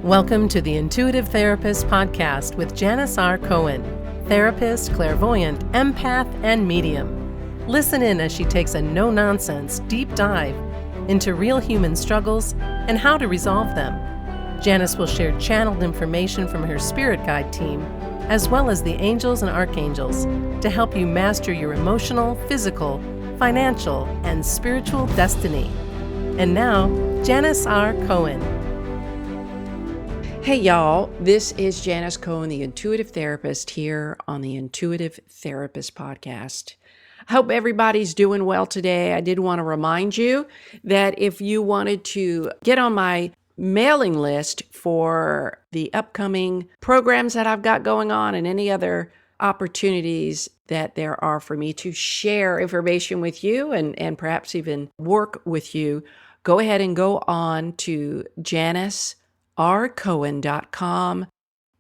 Welcome to the Intuitive Therapist Podcast with Janis R. Cohen, therapist, clairvoyant, empath, and medium. Listen in as she takes a no-nonsense deep dive into real human struggles and how to resolve them. Janis will share channeled information from her spirit guide team, as well as the angels and archangels, to help you master your emotional, physical, financial, and spiritual destiny. And now, Janis R. Cohen. Hey y'all, this is Janis Cohen, the Intuitive Therapist, here on the Intuitive Therapist Podcast. I hope everybody's doing well today. I did want to remind you that if you wanted to get on my mailing list for the upcoming programs that I've got going on and any other opportunities that there are for me to share information with you and perhaps even work with you, go ahead and go on to janisrcohen.com,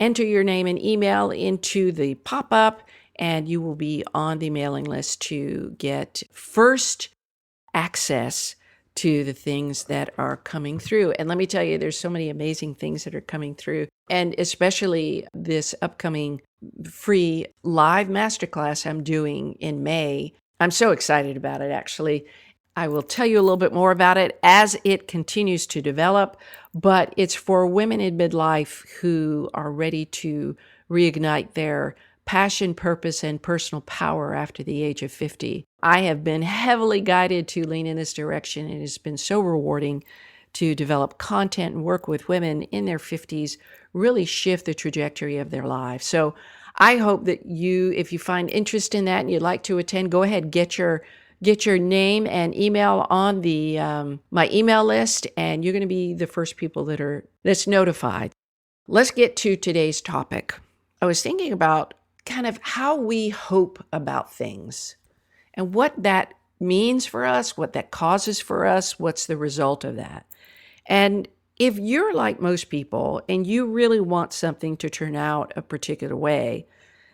enter your name and email into the pop-up, and you will be on the mailing list to get first access to the things that are coming through. And let me tell you, there's so many amazing things that are coming through, and especially this upcoming free live masterclass I'm doing in May. I'm so excited about it, actually. I will tell you a little bit more about it as it continues to develop, but it's for women in midlife who are ready to reignite their passion, purpose, and personal power after the age of 50. I have been heavily guided to lean in this direction, and it's been so rewarding to develop content and work with women in their 50s, really shift the trajectory of their lives. So I hope that you, if you find interest in that and you'd like to attend, go ahead, get your name and email on the my email list, and you're going to be the first people that's notified. Let's get to today's topic. I was thinking about kind of how we hope about things and what that means for us, what that causes for us, what's the result of that. And if you're like most people and you really want something to turn out a particular way,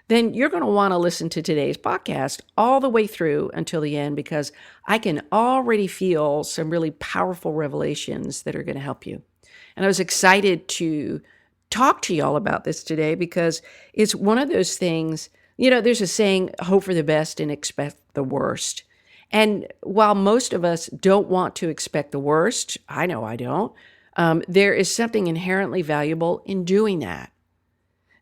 then you're going to want to listen to today's podcast all the way through until the end, because I can already feel some really powerful revelations that are going to help you. And I was excited to talk to y'all about this today because it's one of those things, there's a saying, hope for the best and expect the worst. And while most of us don't want to expect the worst, I know I don't, there is something inherently valuable in doing that.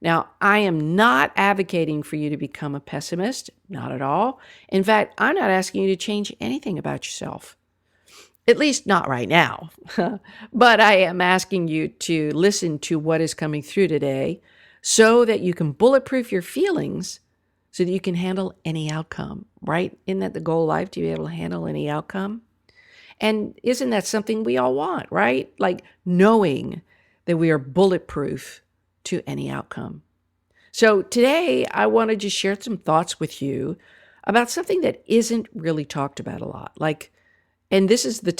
Now, I am not advocating for you to become a pessimist, not at all. In fact, I'm not asking you to change anything about yourself, at least not right now. But I am asking you to listen to what is coming through today so that you can bulletproof your feelings so that you can handle any outcome, right? Isn't that the goal of life, to be able to handle any outcome? And isn't that something we all want, right? Like knowing that we are bulletproof to any outcome. So today, I want to just share some thoughts with you about something that isn't really talked about a lot. And this is the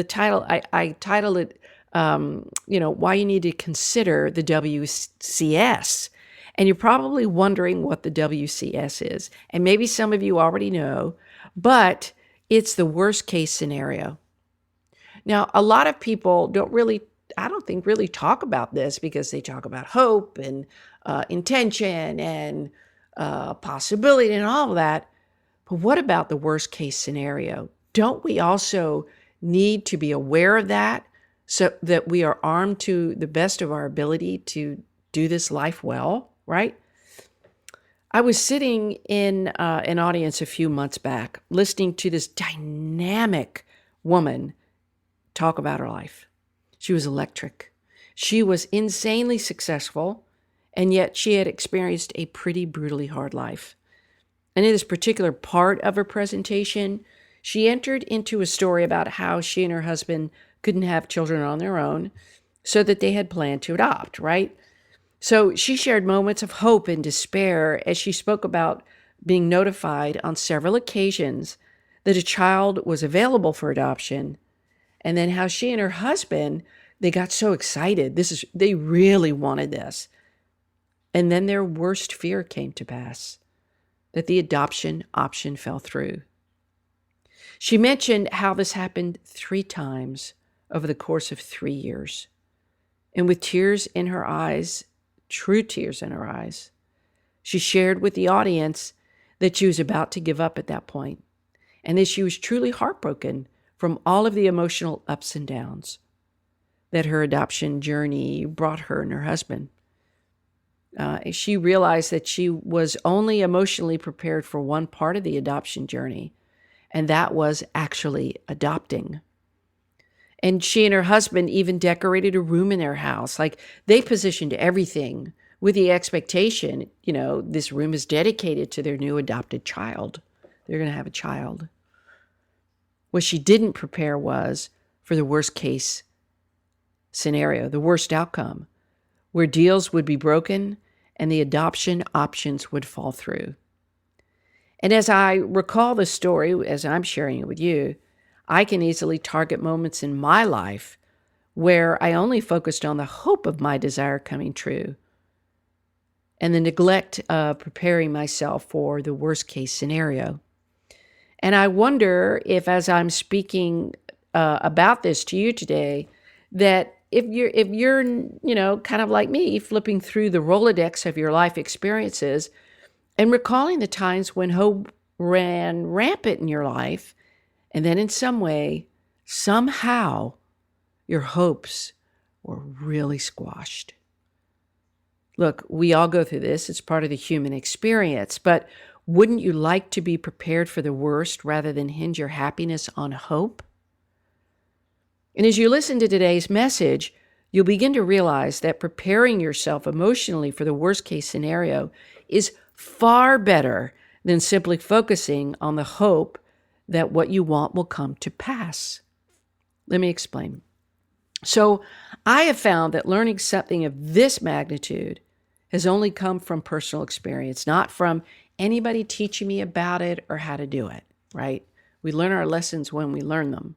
title. I titled it, why you need to consider the WCS. And you're probably wondering what the WCS is. And maybe some of you already know, but it's the worst case scenario. Now, a lot of people really talk about this because they talk about hope and intention and possibility and all of that. But what about the worst case scenario? Don't we also need to be aware of that so that we are armed to the best of our ability to do this life well, right? I was sitting in an audience a few months back listening to this dynamic woman talk about her life. She was electric. She was insanely successful, and yet she had experienced a pretty brutally hard life. And in this particular part of her presentation, she entered into a story about how she and her husband couldn't have children on their own, so that they had planned to adopt, right? So she shared moments of hope and despair as she spoke about being notified on several occasions that a child was available for adoption, and then how she and her husband, they got so excited. They really wanted this. And then their worst fear came to pass, that the adoption option fell through. She mentioned how this happened 3 times over the course of 3 years. And with tears in her eyes, true tears in her eyes, she shared with the audience that she was about to give up at that point, and that she was truly heartbroken from all of the emotional ups and downs that her adoption journey brought her and her husband. She realized that she was only emotionally prepared for one part of the adoption journey, and that was actually adopting. And she and her husband even decorated a room in their house. Like, they positioned everything with the expectation, this room is dedicated to their new adopted child. They're going to have a child. What she didn't prepare was for the worst case scenario, the worst outcome, where deals would be broken and the adoption options would fall through. And as I recall the story, as I'm sharing it with you, I can easily target moments in my life where I only focused on the hope of my desire coming true and the neglect of preparing myself for the worst case scenario. And I wonder if, as I'm speaking about this to you today, that if you're kind of like me, flipping through the Rolodex of your life experiences and recalling the times when hope ran rampant in your life, and then in some way, somehow, your hopes were really squashed. Look, we all go through this. It's part of the human experience. But wouldn't you like to be prepared for the worst rather than hinge your happiness on hope? And as you listen to today's message, you'll begin to realize that preparing yourself emotionally for the worst case scenario is far better than simply focusing on the hope that what you want will come to pass. Let me explain. So I have found that learning something of this magnitude has only come from personal experience, not from anybody teaching me about it or how to do it, right? We learn our lessons when we learn them.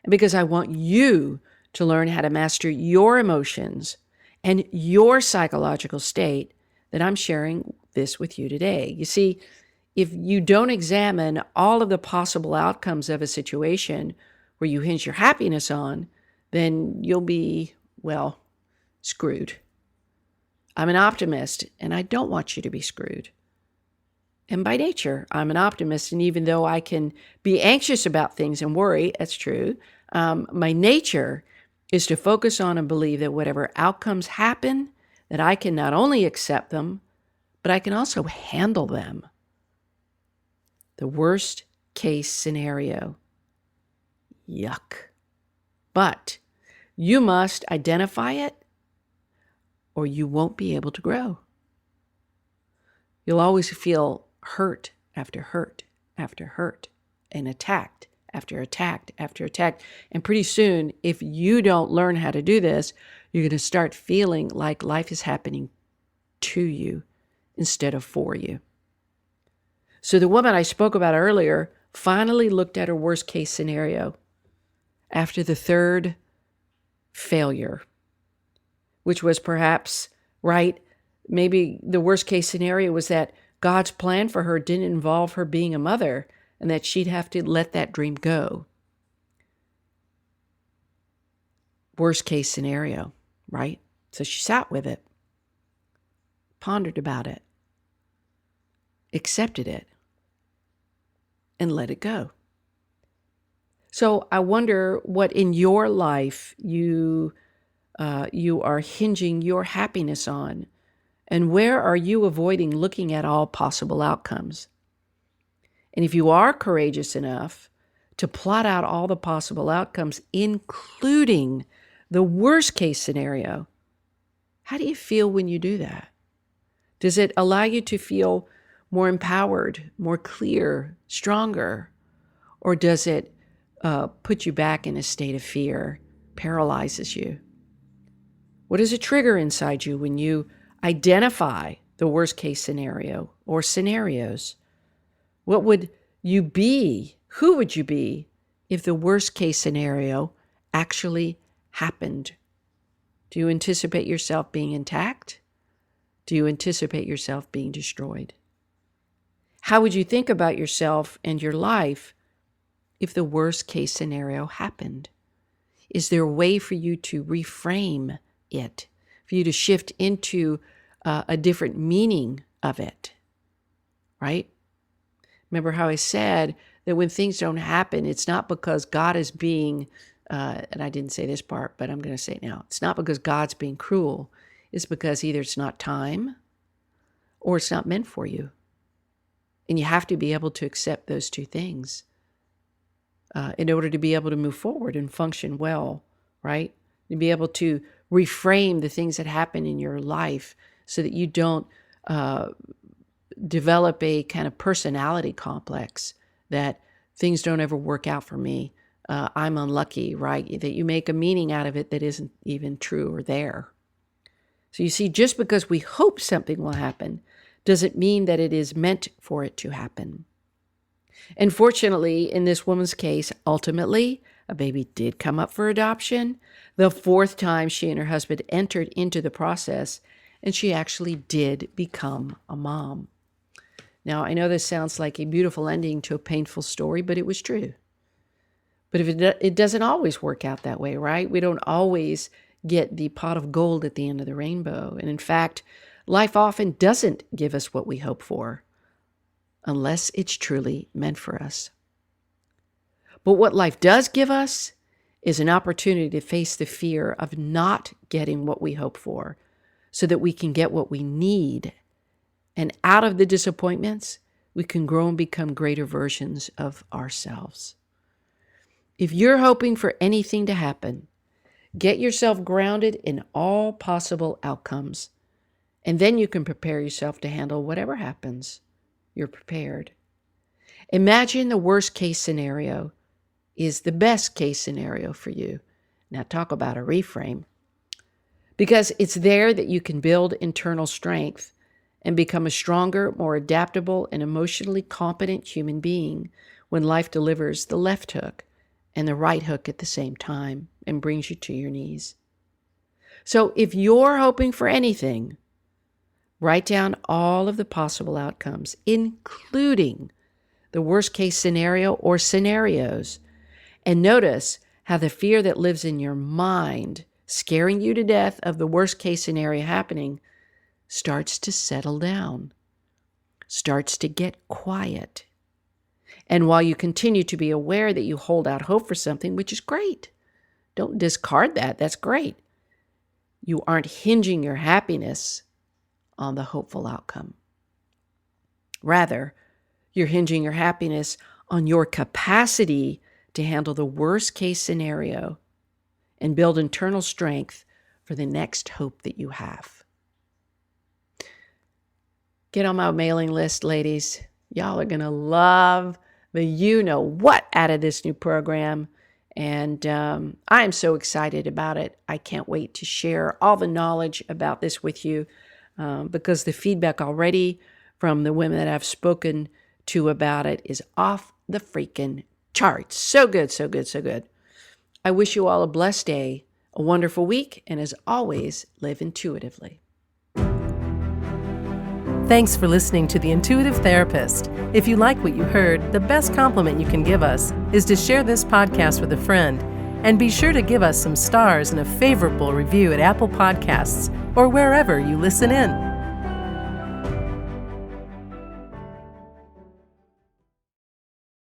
And because I want you to learn how to master your emotions and your psychological state, that I'm sharing this with you today. You see, if you don't examine all of the possible outcomes of a situation where you hinge your happiness on, then you'll be, screwed. I'm an optimist, and I don't want you to be screwed. And by nature, I'm an optimist, and even though I can be anxious about things and worry, that's true, my nature is to focus on and believe that whatever outcomes happen, that I can not only accept them, but I can also handle them. The worst case scenario. Yuck. But you must identify it, or you won't be able to grow. You'll always feel hurt after hurt after hurt, and attacked after attacked after attacked. And pretty soon, if you don't learn how to do this, you're going to start feeling like life is happening to you instead of for you. So the woman I spoke about earlier finally looked at her worst case scenario after the third failure, which was perhaps, maybe the worst case scenario was that God's plan for her didn't involve her being a mother and that she'd have to let that dream go. Worst case scenario, right? So she sat with it, pondered about it, accepted it, and let it go. So I wonder what in your life you are hinging your happiness on, and where are you avoiding looking at all possible outcomes? And if you are courageous enough to plot out all the possible outcomes, including the worst case scenario, how do you feel when you do that? Does it allow you to feel more empowered, more clear, stronger? Or does it put you back in a state of fear, paralyzes you? What is a trigger inside you when you identify the worst case scenario or scenarios? What would you be? Who would you be if the worst case scenario actually happened? Do you anticipate yourself being intact? Do you anticipate yourself being destroyed? How would you think about yourself and your life if the worst case scenario happened? Is there a way for you to reframe it, for you to shift into a different meaning of it, right? Remember how I said that when things don't happen, it's not because God is being, and I didn't say this part, but I'm going to say it now. It's not because God's being cruel. It's because either it's not time or it's not meant for you. And you have to be able to accept those two things in order to be able to move forward and function well, right? To be able to reframe the things that happen in your life so that you don't develop a kind of personality complex that things don't ever work out for me. I'm unlucky, right? That you make a meaning out of it that isn't even true or there. So you see, just because we hope something will happen doesn't mean that it is meant for it to happen. And fortunately, in this woman's case, ultimately, a baby did come up for adoption. The fourth time she and her husband entered into the process, and she actually did become a mom. Now, I know this sounds like a beautiful ending to a painful story, but it was true. But if it doesn't always work out that way, right? We don't always get the pot of gold at the end of the rainbow. And in fact, life often doesn't give us what we hope for unless it's truly meant for us. But what life does give us is an opportunity to face the fear of not getting what we hope for so that we can get what we need. And out of the disappointments, we can grow and become greater versions of ourselves. If you're hoping for anything to happen, get yourself grounded in all possible outcomes, and then you can prepare yourself to handle whatever happens. You're prepared. Imagine the worst case scenario is the best case scenario for you. Now talk about a reframe. Because it's there that you can build internal strength and become a stronger, more adaptable, and emotionally competent human being when life delivers the left hook and the right hook at the same time and brings you to your knees. So if you're hoping for anything, write down all of the possible outcomes, including the worst case scenario or scenarios, and notice how the fear that lives in your mind, scaring you to death of the worst case scenario happening, starts to settle down, starts to get quiet. And while you continue to be aware that you hold out hope for something, which is great, don't discard that. That's great. You aren't hinging your happiness on the hopeful outcome. Rather, you're hinging your happiness on your capacity to handle the worst case scenario and build internal strength for the next hope that you have. Get on my mailing list, ladies. Y'all are going to love the you-know-what out of this new program. And I am so excited about it. I can't wait to share all the knowledge about this with you because the feedback already from the women that I've spoken to about it is off the freaking charts. So good, so good, so good. I wish you all a blessed day, a wonderful week, and as always, live intuitively. Thanks for listening to The Intuitive Therapist. If you like what you heard, the best compliment you can give us is to share this podcast with a friend. And be sure to give us some stars and a favorable review at Apple Podcasts or wherever you listen in.